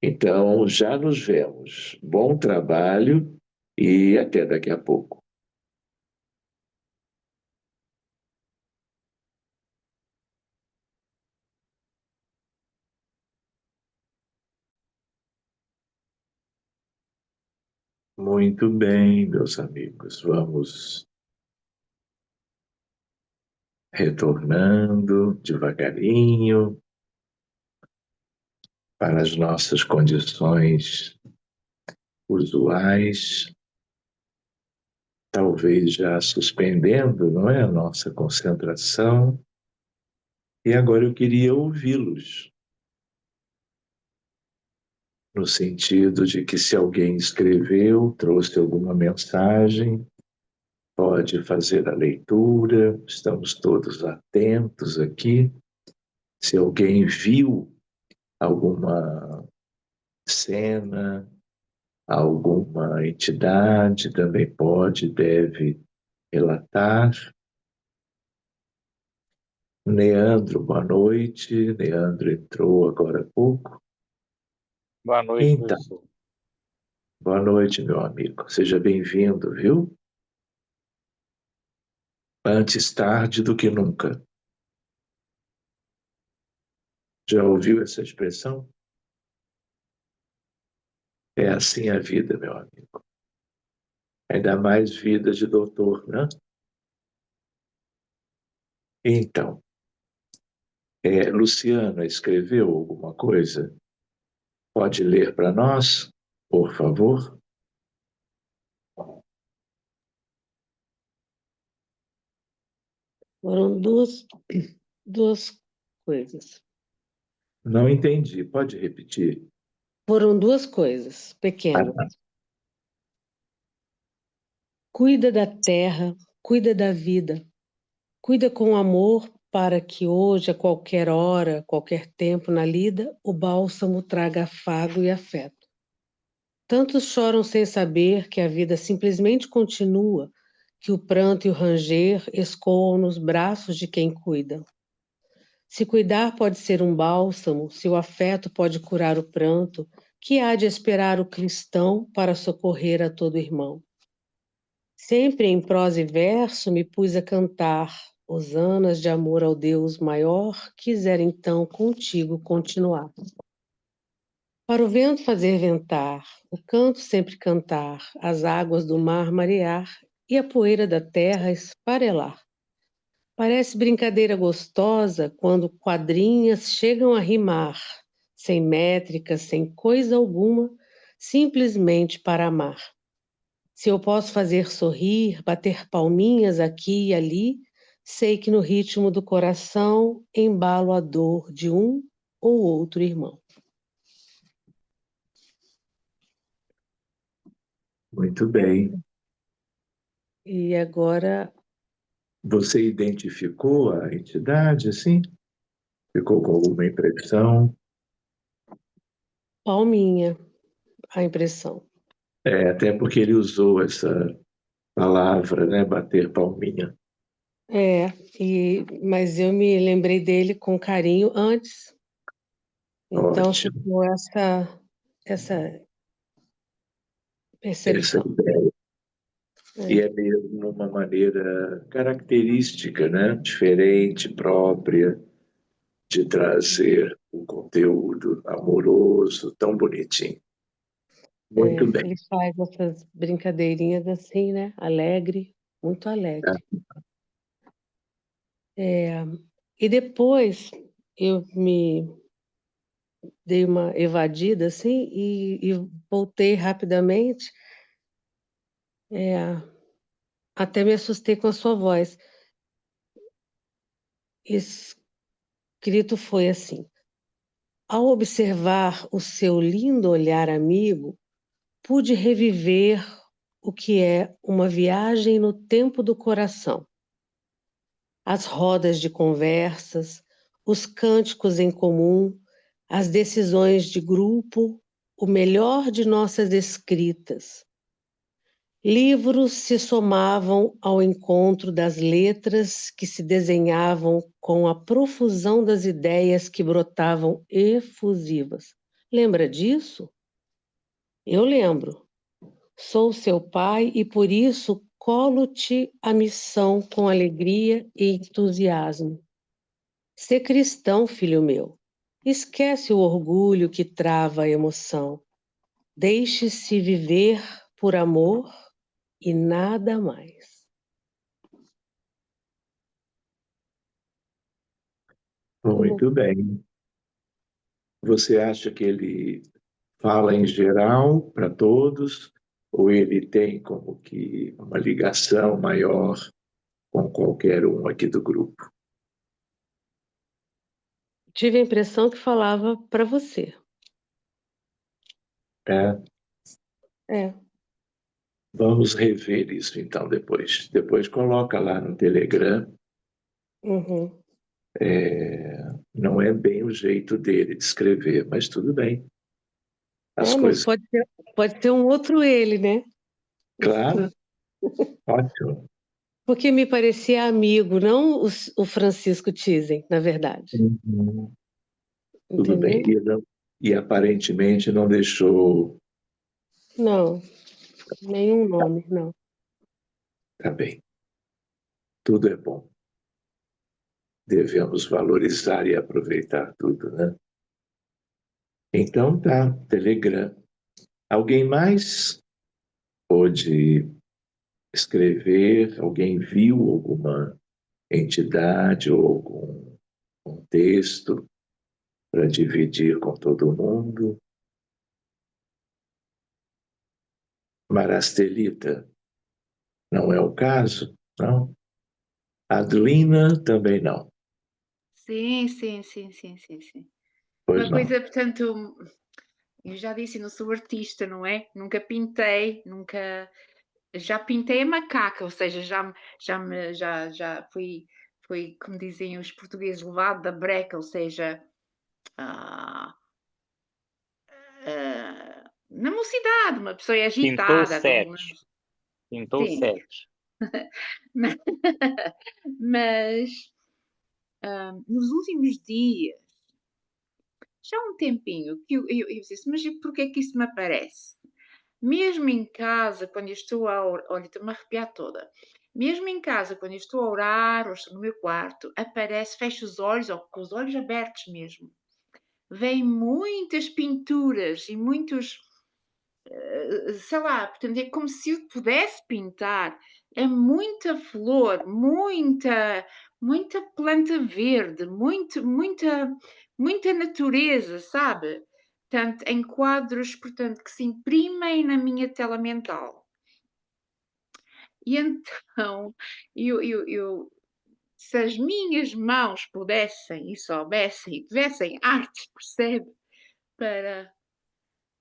Então, já nos vemos. Bom trabalho e até daqui a pouco. Muito bem, meus amigos. Vamos retornando devagarinho para as nossas condições usuais, talvez já suspendendo, não é, a nossa concentração. E agora eu queria ouvi-los, no sentido de que se alguém escreveu, trouxe alguma mensagem, pode fazer a leitura, estamos todos atentos aqui. Se alguém viu alguma cena, alguma entidade, também pode, deve relatar. Leandro, boa noite. Leandro entrou agora há pouco. Boa noite, Então, professor. Boa noite, meu amigo. Seja bem-vindo, viu? Antes tarde do que nunca. Já ouviu essa expressão? É assim a vida, meu amigo. Ainda mais vida de doutor, né? Então, Luciana escreveu alguma coisa? Pode ler para nós, por favor? Foram duas coisas. Não entendi. Pode repetir? Foram duas coisas pequenas. Cuida da terra, cuida da vida, cuida com amor para que hoje, a qualquer hora, qualquer tempo na lida, o bálsamo traga afago e afeto. Tantos choram sem saber que a vida simplesmente continua, que o pranto e o ranger escoam nos braços de quem cuida. Se cuidar pode ser um bálsamo, se o afeto pode curar o pranto, que há de esperar o cristão para socorrer a todo irmão? Sempre em prosa e verso me pus a cantar, hosanas de amor ao Deus maior, quiser então contigo continuar. Para o vento fazer ventar, o canto sempre cantar, as águas do mar marear e a poeira da terra esfarelar. Parece brincadeira gostosa quando quadrinhas chegam a rimar, sem métrica, sem coisa alguma, simplesmente para amar. Se eu posso fazer sorrir, bater palminhas aqui e ali, sei que no ritmo do coração embalo a dor de um ou outro irmão. Muito bem. E agora, Você identificou a entidade, assim? Ficou com alguma impressão? palminha, a impressão. Até porque ele usou essa palavra, né? Bater palminha. Mas eu me lembrei dele com carinho antes, então Ótimo. ficou essa Essa percepção. ideia. E É, é mesmo uma maneira característica, né? Diferente, própria, de trazer um conteúdo amoroso, tão bonitinho. Muito bem. ele faz essas brincadeirinhas assim, né? Alegre, muito alegre. E depois eu me dei uma evadida assim e voltei rapidamente, é, até me assustei com a sua voz. Escrito foi assim: ao observar o seu lindo olhar amigo, pude reviver o que é uma viagem no tempo do coração. As rodas de conversas, os cânticos em comum, as decisões de grupo, o melhor de nossas escritas. Livros se somavam ao encontro das letras que se desenhavam com a profusão das ideias que brotavam efusivas. Lembra disso? Eu lembro. Sou seu pai e por isso colo-te a missão com alegria e entusiasmo. Ser cristão, filho meu. Esquece o orgulho que trava a emoção. Deixe-se viver por amor e nada mais. Muito bem. Você acha que ele fala em geral para todos, ou ele tem como que uma ligação maior com qualquer um aqui do grupo? Tive a impressão que falava para você. É, É. vamos rever isso então depois. Depois coloca lá no Telegram. Uhum. Não é bem o jeito dele de escrever, mas tudo bem. As Mas coisas, pode ser um outro ele, né? claro, ótimo. Porque me parecia amigo, não o Francisco Tizen, na verdade. Uhum. Tudo Entendeu? bem. E aparentemente não deixou Não, nenhum nome, não. Tá bem. Tudo é bom. Devemos valorizar e aproveitar tudo, né? Então tá, Telegram. Alguém mais pode escrever? Alguém viu alguma entidade ou algum texto para dividir com todo mundo? Marastelita, não é o caso? Não? Adelina, também não. Sim. Pois Uma não. coisa, portanto, eu já disse, não sou artista, não é? Nunca pintei, nunca. Já pintei a macaca, ou seja, já fui, como dizem os portugueses, levado da breca, ou seja, ah, na mocidade, uma pessoa é Pintou agitada, setes. Pintou sim, setes. mas nos últimos dias, já há um tempinho, que eu disse, mas porquê é que isso me aparece? Mesmo em casa, quando eu estou olha, estou-me a arrepiar toda. Mesmo em casa, quando eu estou a orar, ou estou no meu quarto, aparece, fecho os olhos, ou com os olhos abertos mesmo. Vêm muitas pinturas e muitos, sei lá, portanto, é como se eu pudesse pintar. É muita flor, muita planta verde, muita natureza, sabe? Portanto, em quadros, portanto, que se imprimem na minha tela mental. E então, se as minhas mãos pudessem e soubessem e tivessem arte, percebe,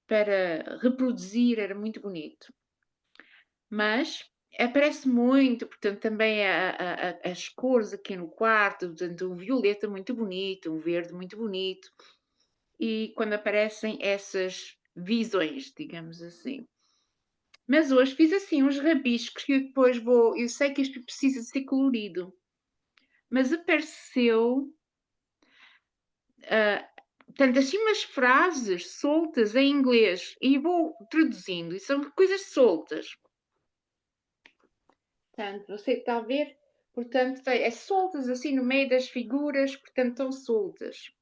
para reproduzir, era muito bonito. Mas aparece muito, portanto, também as cores aqui no quarto, portanto, um violeta muito bonito, um verde muito bonito, e quando aparecem essas visões, digamos assim. Mas hoje fiz assim uns rabiscos que eu depois eu sei que isto precisa de ser colorido, mas apareceu, portanto, assim umas frases soltas em inglês, e vou traduzindo, e são coisas soltas. Portanto, você está a ver? Portanto, é soltas assim no meio das figuras, portanto, estão soltas.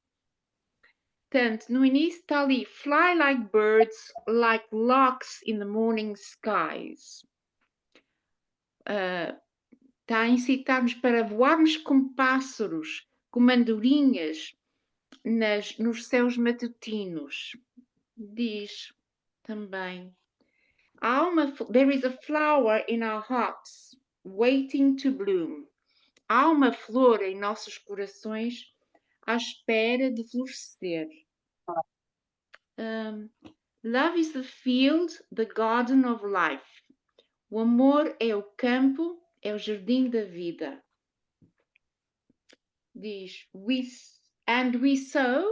Portanto, no início está ali, fly like birds, like larks in the morning skies. Está a incitar-nos para voarmos como pássaros, como andorinhas nos céus matutinos. Diz também, there is a flower in our hearts, waiting to bloom. Há uma flor em nossos corações à espera de florescer. Love is the field, the garden of life. O amor é o campo, é o jardim da vida. Diz, and we sow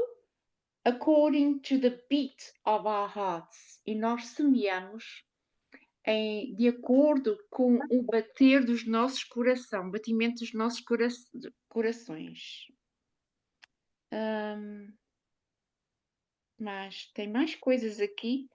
according to the beat of our hearts. E nós semeamos de acordo com o bater dos nossos corações, batimento dos nossos corações. Mas tem mais coisas aqui.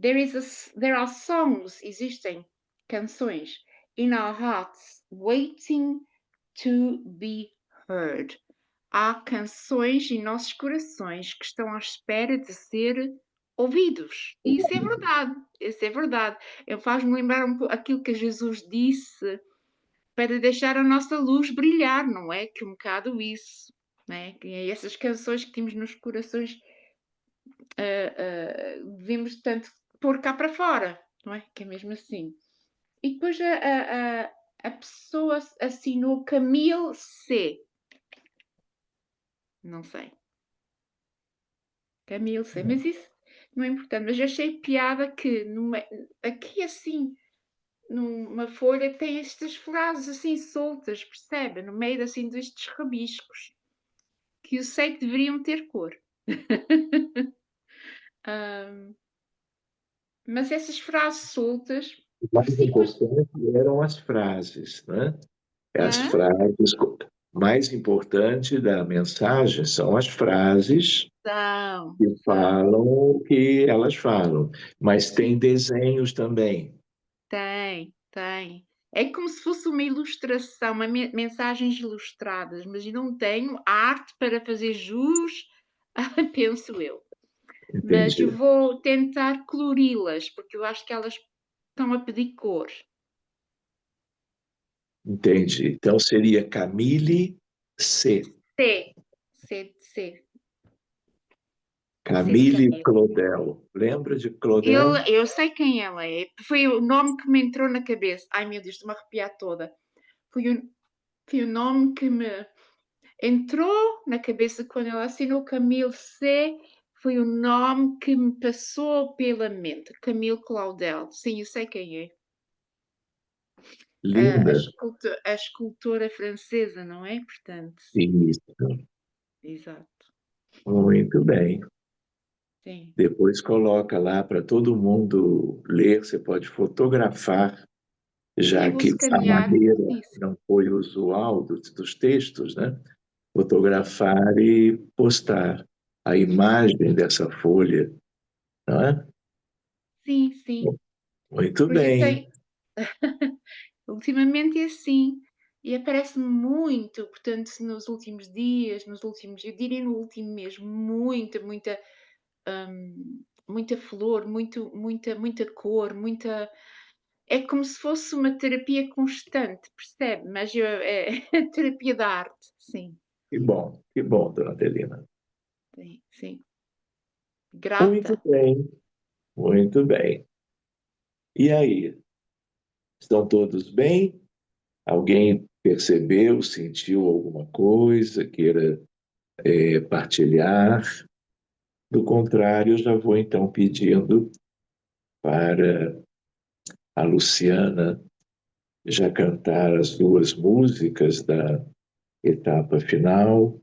There are songs, existem canções in our hearts waiting to be heard. Há canções em nossos corações que estão à espera de ser ouvidos. E isso é verdade. Isso é verdade. Faz-me lembrar um pouco aquilo que Jesus disse para deixar a nossa luz brilhar, não é? Que um bocado isso, não é? Que essas canções que temos nos corações devemos tanto pôr cá para fora, não é? Que é mesmo assim. E depois a pessoa assinou Camille C. Não sei. Camille C. Mas isso não é importante. Mas eu achei piada que aqui assim, numa folha, tem estas frases assim soltas, percebe? No meio assim destes rabiscos. Que eu sei que deveriam ter cor. Mas essas frases soltas, O mais por cima. importante eram as frases, né? As Hã? frases, mais importante da mensagem são as frases São, que falam o que elas falam, mas tem desenhos também. tem. É como se fosse uma ilustração, mensagens ilustradas, mas eu não tenho arte para fazer jus, penso eu. Mas eu Entendi. vou tentar colori-las, porque eu acho que elas estão a pedir cor. Entendi. Então seria Camille C. C. C de C. Camille Camila. Claudel. Lembra de Claudel? Eu sei quem ela é. Foi o nome que me entrou na cabeça. Ai, meu Deus, estou-me a arrepiar toda. Foi o nome que me entrou na cabeça quando ela assinou Camille C. Foi o nome que me passou pela mente. Camille Claudel. Sim, eu sei quem é. Linda. A escultora francesa, não é? Portanto, Isso. exato. Muito bem. Sim. Depois coloca lá para todo mundo ler. Você pode fotografar, Sim, já eu vou que a escanear. maneira Sim, não foi usual dos textos, né? Fotografar e postar a imagem dessa folha, não é? sim. Muito Pois eu bem. tenho. Ultimamente é assim. E aparece-me muito, portanto, nos últimos dias, eu diria no último mês, muita flor, muita cor, é como se fosse uma terapia constante, percebe? Mas é terapia da arte, sim, Que bom, dona Adelina. sim. Muito Grata. bem, muito bem. E aí, estão todos bem? Alguém percebeu, sentiu alguma coisa, queira partilhar? Do contrário, eu já vou então pedindo para a Luciana já cantar as duas músicas da etapa final.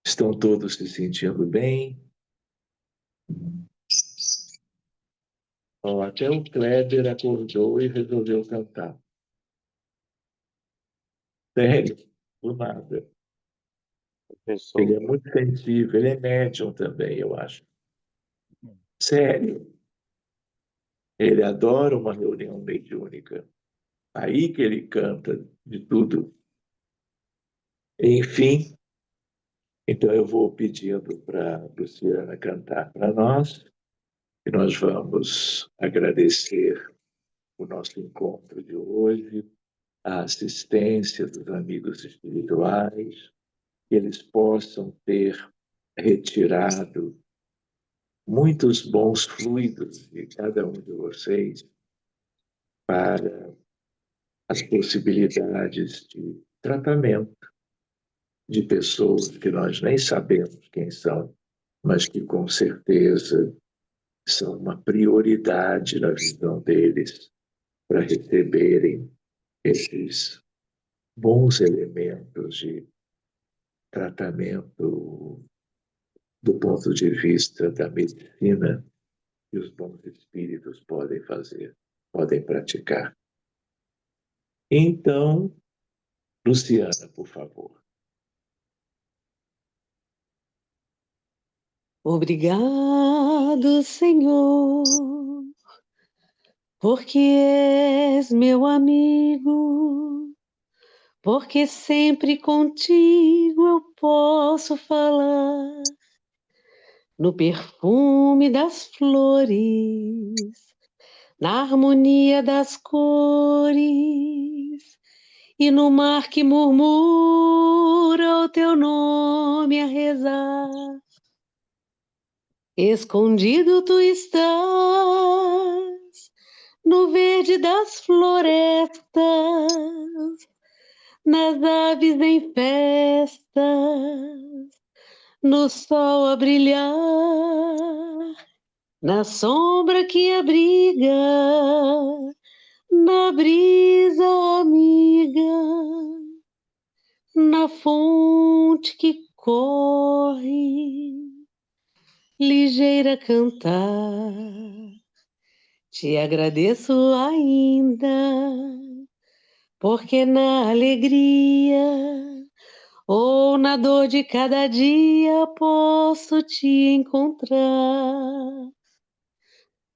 Estão todos se sentindo bem? Ó, até o Kleber acordou e resolveu cantar. Sério, do nada. Ele é Professor. muito sensível, ele é médium também, eu acho. Sério, ele adora uma reunião mediúnica. Aí que ele canta de tudo. Enfim, então eu vou pedindo para a Luciana cantar para nós, e nós vamos agradecer o nosso encontro de hoje, a assistência dos amigos espirituais, que eles possam ter retirado muitos bons fluidos de cada um de vocês para as possibilidades de tratamento de pessoas que nós nem sabemos quem são, mas que com certeza são uma prioridade na visão deles para receberem esses bons elementos de tratamento do ponto de vista da medicina que os bons espíritos podem fazer, podem praticar. Então, Luciana, por favor. Obrigado, Senhor, porque és meu amigo, porque sempre contigo eu posso falar no perfume das flores, na harmonia das cores e no mar que murmura o teu nome a rezar. Escondido tu estás no verde das florestas, nas aves em festas, no sol a brilhar, na sombra que abriga, na brisa amiga, na fonte que corre, ligeira a cantar. Te agradeço ainda porque na alegria ou na dor de cada dia posso te encontrar.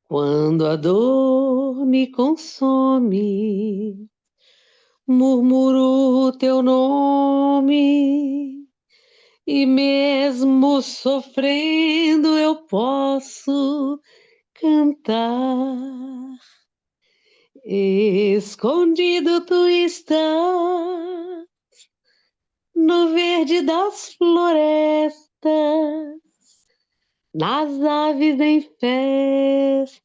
Quando a dor me consome, murmuro o teu nome, e mesmo sofrendo eu posso cantar. Escondido tu estás no verde das florestas, nas aves em festa,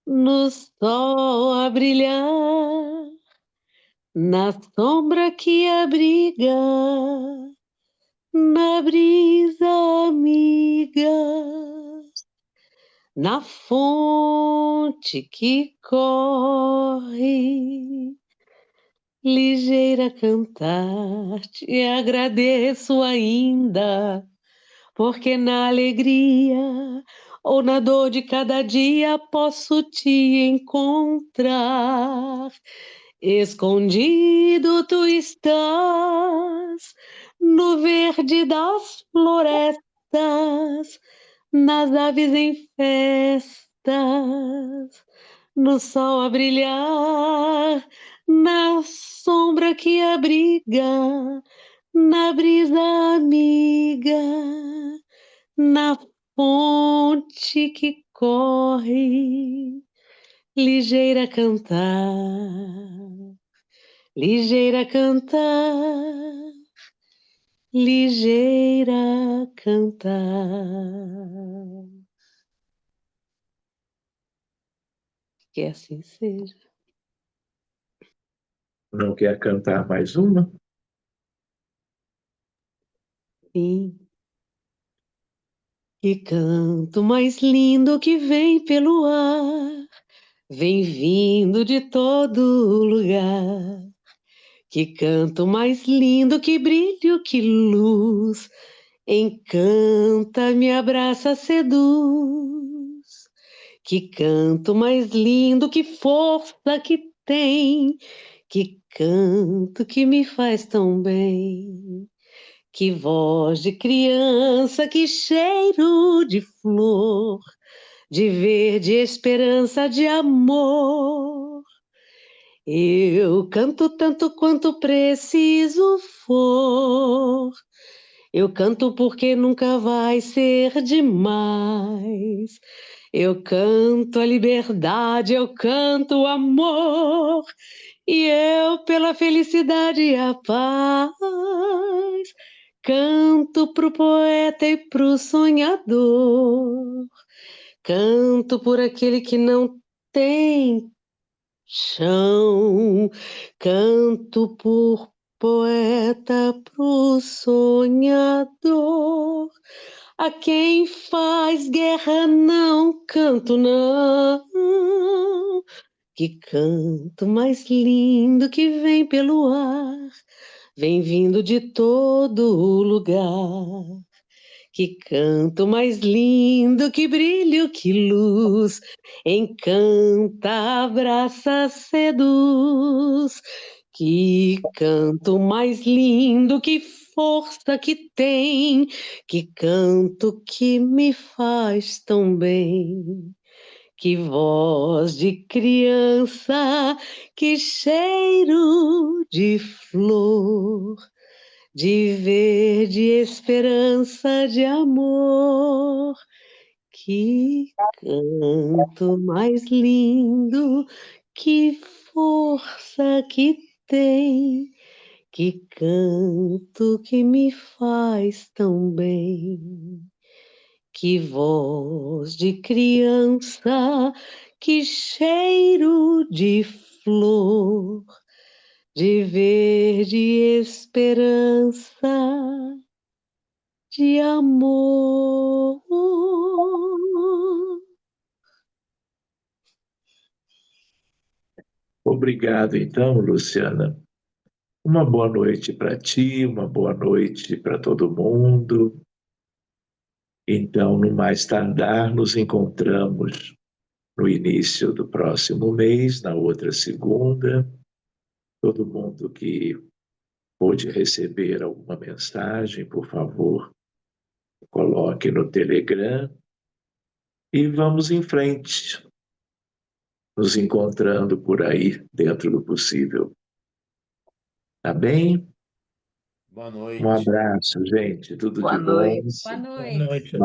no sol a brilhar, na sombra que abriga, na brisa amiga, na fonte que corre, ligeira a cantar, te agradeço ainda, porque na alegria ou na dor de cada dia posso te encontrar. Escondido tu estás no verde das florestas, nas aves em festas, no sol a brilhar, na sombra que abriga, na brisa amiga, na fonte que corre, ligeira a cantar, ligeira a cantar, ligeira a cantar. Que assim seja. Não quer cantar mais uma? Sim. Que canto mais lindo que vem pelo ar, vem vindo de todo lugar. Que canto mais lindo, que brilho, que luz, encanta, me abraça, seduz. Que canto mais lindo, que força que tem, que canto que me faz tão bem. Que voz de criança, que cheiro de flor, de verde esperança, de amor. Eu canto tanto quanto preciso for. Eu canto porque nunca vai ser demais. Eu canto a liberdade, eu canto o amor. E eu pela felicidade e a paz. Canto pro poeta e pro sonhador. Canto por aquele que não tem chão. Canto por poeta pro sonhador. A quem faz guerra não canto, não. Que canto mais lindo que vem pelo ar, vem vindo de todo lugar. Que canto mais lindo, que brilho, que luz, encanta, abraça, seduz. Que canto mais lindo, que força que tem, que canto que me faz tão bem. Que voz de criança, que cheiro de flor, de verde esperança, de amor. Que canto mais lindo, que força que tem, que canto que me faz tão bem. Que voz de criança, que cheiro de flor, de verde esperança, de amor. Obrigado, então, Luciana. Uma boa noite para ti, uma boa noite para todo mundo. Então, no mais tardar, nos encontramos no início do próximo mês, na outra segunda. Todo mundo que pôde receber alguma mensagem, por favor, coloque no Telegram e vamos em frente, nos encontrando por aí dentro do possível. Tá bem? Boa Um noite. abraço, gente. Tudo Boa de bom. noite. Boa Boa noite. noite.